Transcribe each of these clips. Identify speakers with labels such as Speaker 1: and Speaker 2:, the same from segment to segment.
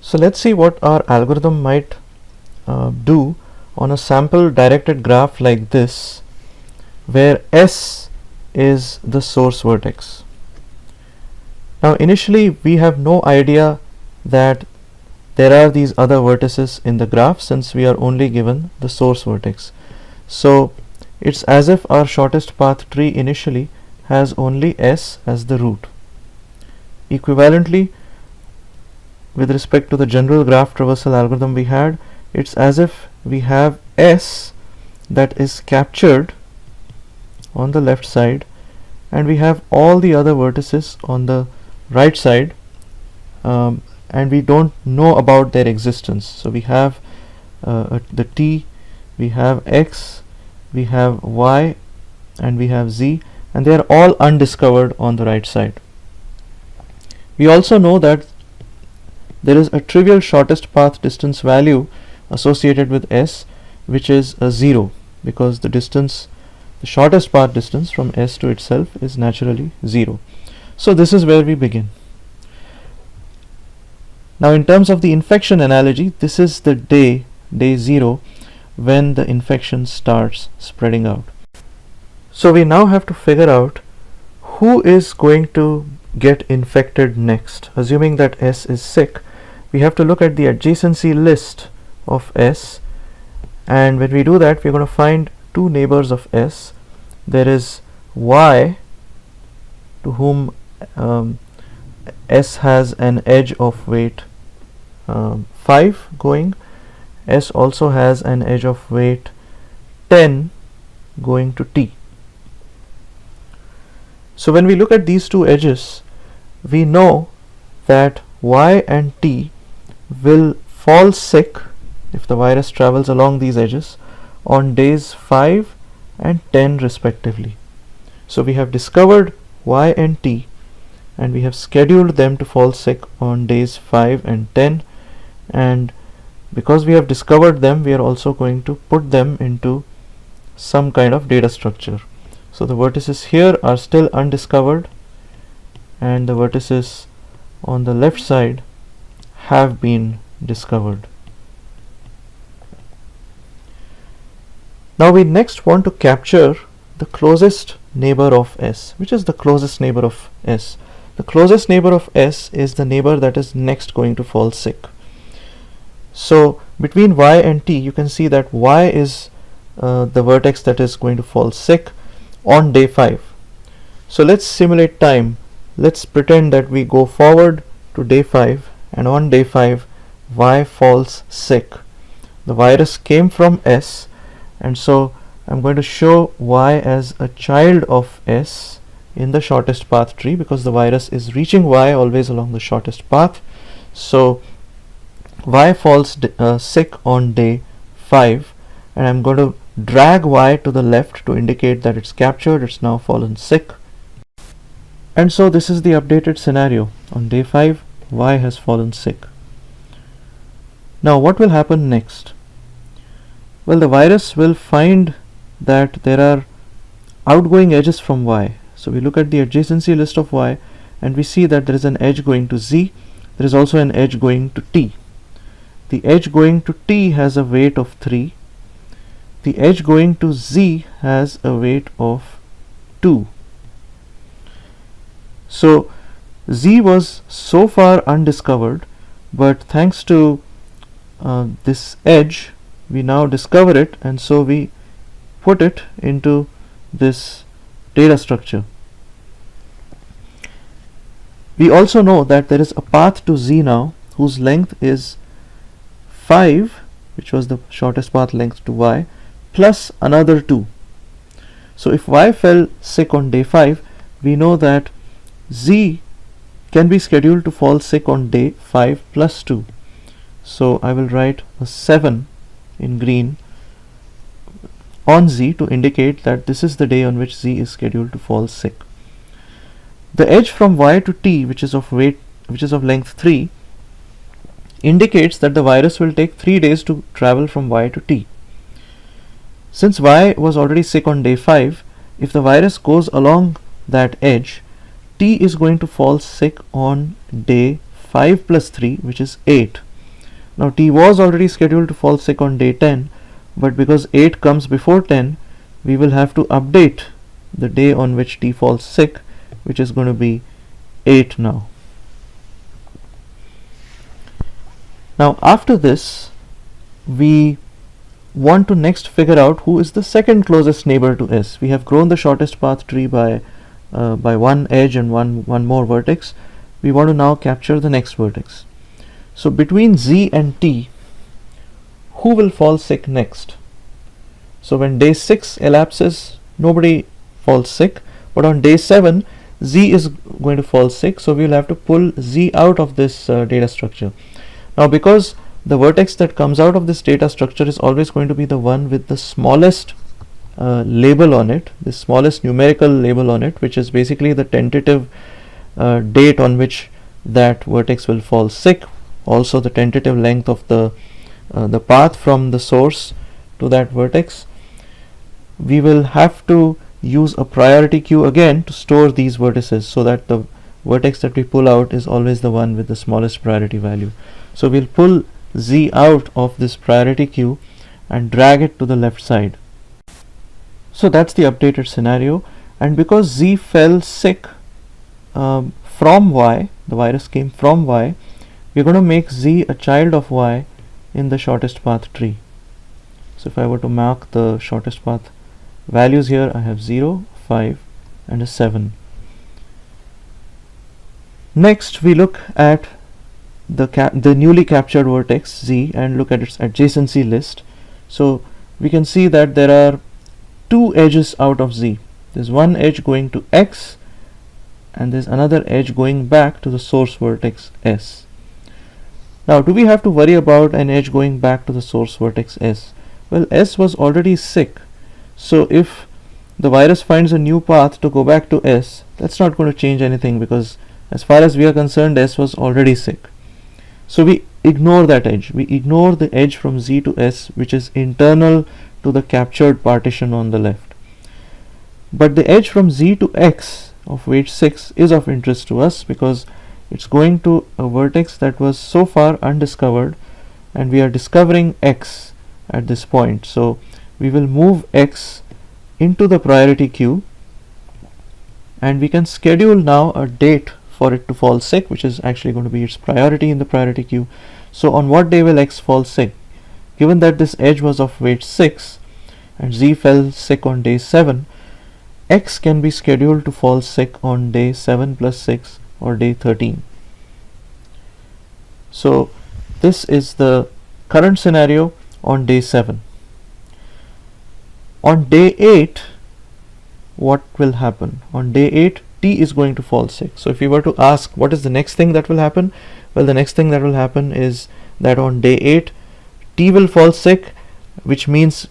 Speaker 1: So let's see what our algorithm might do on a sample directed graph like this, where S is the source vertex. Now initially we have no idea that there are these other vertices in the graph, since we are only given the source vertex. So it's as if our shortest path tree initially has only S as the root. Equivalently, with respect to the general graph traversal algorithm we had, it's as if we have S that is captured on the left side, and we have all the other vertices on the right side, and we don't know about their existence. So we have the T, we have X, we have Y, and we have Z, and they are all undiscovered on the right side. We also know that there is a trivial shortest path distance value associated with S, which is a 0, because the shortest path distance from S to itself is naturally 0. So this is where we begin. Now in terms of the infection analogy, this is the day 0, when the infection starts spreading out. So we now have to figure out who is going to get infected next. Assuming that S is sick, we have to look at the adjacency list of S, and when we do that, we're going to find two neighbors of S. There is Y, to whom S has an edge of weight 5 going. S also has an edge of weight 10 going to T. So when we look at these two edges, we know that Y and T will fall sick if the virus travels along these edges on days 5 and 10 respectively. So we have discovered Y and T, and we have scheduled them to fall sick on days 5 and 10, and because we have discovered them, we are also going to put them into some kind of data structure. So the vertices here are still undiscovered, and the vertices on the left side have been discovered. Now we next want to capture the closest neighbor of S. Which is the closest neighbor of S? The closest neighbor of S is the neighbor that is next going to fall sick. So between Y and T, you can see that Y is the vertex that is going to fall sick on day 5. So let's simulate time. Let's pretend that we go forward to day 5, and on day 5 Y falls sick. The virus came from S, and so I'm going to show Y as a child of S in the shortest path tree, because the virus is reaching Y always along the shortest path. So Y falls sick on day 5, and I'm going to drag Y to the left to indicate that it's captured, it's now fallen sick. And so this is the updated scenario. On day 5, Y has fallen sick. Now what will happen next? Well, the virus will find that there are outgoing edges from Y. So we look at the adjacency list of Y, and we see that there is an edge going to Z. There is also an edge going to T. The edge going to T has a weight of 3. The edge going to Z has a weight of 2. So Z was so far undiscovered, but thanks to this edge, we now discover it, and so we put it into this data structure. We also know that there is a path to Z now whose length is 5, which was the shortest path length to Y, plus another 2. So if Y fell sick on day 5, we know that Z can be scheduled to fall sick on day 5 plus 2. So I will write a 7 in green on Z to indicate that this is the day on which Z is scheduled to fall sick. The edge from Y to T, which is of length 3, indicates that the virus will take 3 days to travel from Y to T. Since Y was already sick on day 5, if the virus goes along that edge, T is going to fall sick on day 5 plus 3, which is 8. Now T was already scheduled to fall sick on day 10, but because 8 comes before 10, we will have to update the day on which T falls sick, which is going to be 8 now. Now after this, we want to next figure out who is the second closest neighbor to S. We have grown the shortest path tree by one edge and one more vertex. We want to now capture the next vertex. So between Z and T, who will fall sick next? So when day 6 elapses, nobody falls sick, but on day 7, Z is going to fall sick, so we will have to pull Z out of this data structure. Now because the vertex that comes out of this data structure is always going to be the one with the smallest label on it, the smallest numerical label on it, which is basically the tentative date on which that vertex will fall sick, also the tentative length of the path from the source to that vertex. We will have to use a priority queue again to store these vertices, so that the vertex that we pull out is always the one with the smallest priority value. So we'll pull Z out of this priority queue and drag it to the left side. So that's the updated scenario, and because Z fell sick from Y, the virus came from Y, we're going to make Z a child of Y in the shortest path tree. So if I were to mark the shortest path values here, I have 0, 5 and a 7. Next we look at the newly captured vertex Z and look at its adjacency list. So we can see that there are two edges out of Z. There's one edge going to X and there's another edge going back to the source vertex S. Now do we have to worry about an edge going back to the source vertex S? Well, S was already sick, so if the virus finds a new path to go back to S, that's not going to change anything, because as far as we are concerned, S was already sick. So we ignore that edge. We ignore the edge from Z to S, which is internal to the captured partition on the left. But the edge from Z to X of weight 6 is of interest to us, because it's going to a vertex that was so far undiscovered, and we are discovering X at this point. So we will move X into the priority queue, and we can schedule now a date for it to fall sick, which is actually going to be its priority in the priority queue. So on what day will X fall sick? Given that this edge was of weight 6 and Z fell sick on day 7, X can be scheduled to fall sick on day 7 plus 6 or day 13. So this is the current scenario on day 7. On day 8, what will happen? On day 8, T is going to fall sick. So if we were to ask what is the next thing that will happen, well, the next thing that will happen is that on day 8, T will fall sick, which means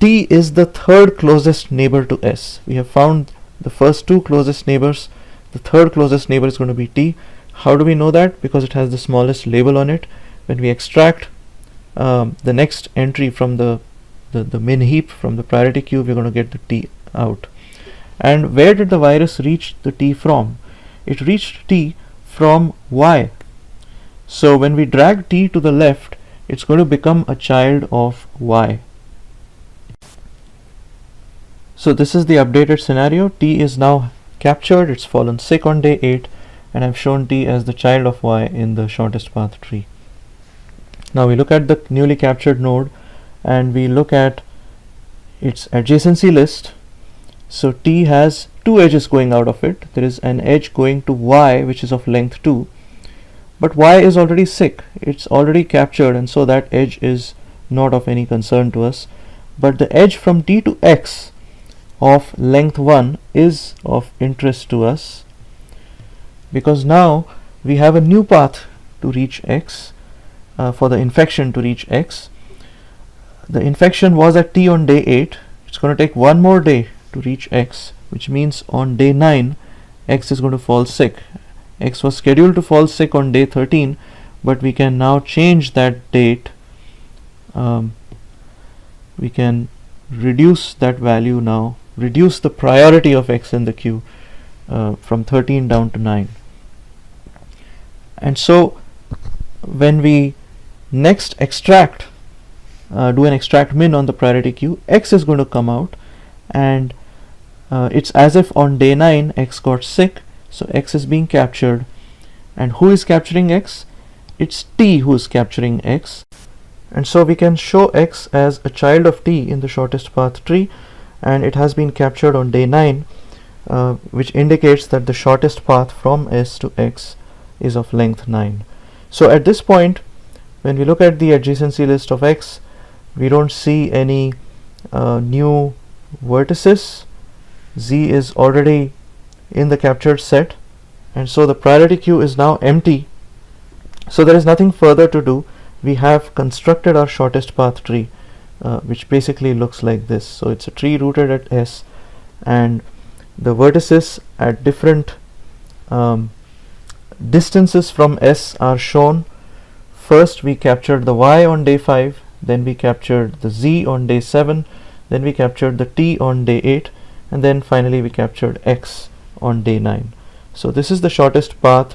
Speaker 1: T is the third closest neighbor to S. We have found the first two closest neighbors. The third closest neighbor is going to be T. How do we know that? Because it has the smallest label on it. When we extract the next entry from the min heap from the priority queue, we're going to get the T out. And where did the virus reach the T from? It reached T from Y. So when we drag T to the left, it's going to become a child of Y. So this is the updated scenario. T is now captured, it's fallen sick on day 8, and I've shown T as the child of Y in the shortest path tree. Now we look at the newly captured node and we look at its adjacency list. So T has two edges going out of it. There is an edge going to Y, which is of length 2, but Y is already sick. It's already captured, and so that edge is not of any concern to us. But the edge from T to X of length 1 is of interest to us, because now we have a new path to reach X, for the infection to reach X. The infection was at T on day 8. It's going to take one more day to reach X, which means on day 9 X is going to fall sick. X was scheduled to fall sick on day 13, but we can now change that date. We can reduce that value now, reduce the priority of X in the queue from 13 down to 9. And so when we next extract, do an extract min on the priority queue, X is going to come out, and it's as if on day 9 X got sick, so X is being captured. And who is capturing X? It's T who is capturing X. And so we can show X as a child of T in the shortest path tree, and it has been captured on day 9, which indicates that the shortest path from S to X is of length 9. So at this point, when we look at the adjacency list of X, we don't see any new vertices. Z is already in the captured set, and so the priority queue is now empty. So there is nothing further to do. We have constructed our shortest path tree, which basically looks like this. So it's a tree rooted at S, and the vertices at different distances from S are shown. First we captured the Y on day 5, then we captured the Z on day 7, then we captured the T on day 8, and then finally we captured X on day 9. So this is the shortest path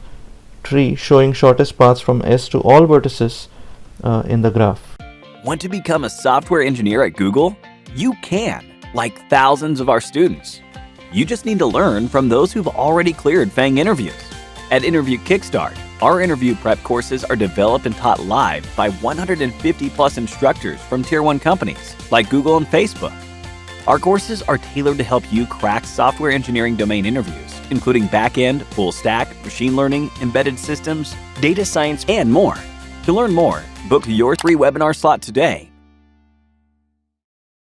Speaker 1: tree showing shortest paths from S to all vertices in the graph.
Speaker 2: Want to become a software engineer at Google? You can, like thousands of our students. You just need to learn from those who've already cleared FANG interviews. At Interview Kickstart, our interview prep courses are developed and taught live by 150 plus instructors from Tier 1 companies like Google and Facebook. Our courses are tailored to help you crack software engineering domain interviews, including back-end, full stack, machine learning, embedded systems, data science, and more. To learn more, book your free webinar slot today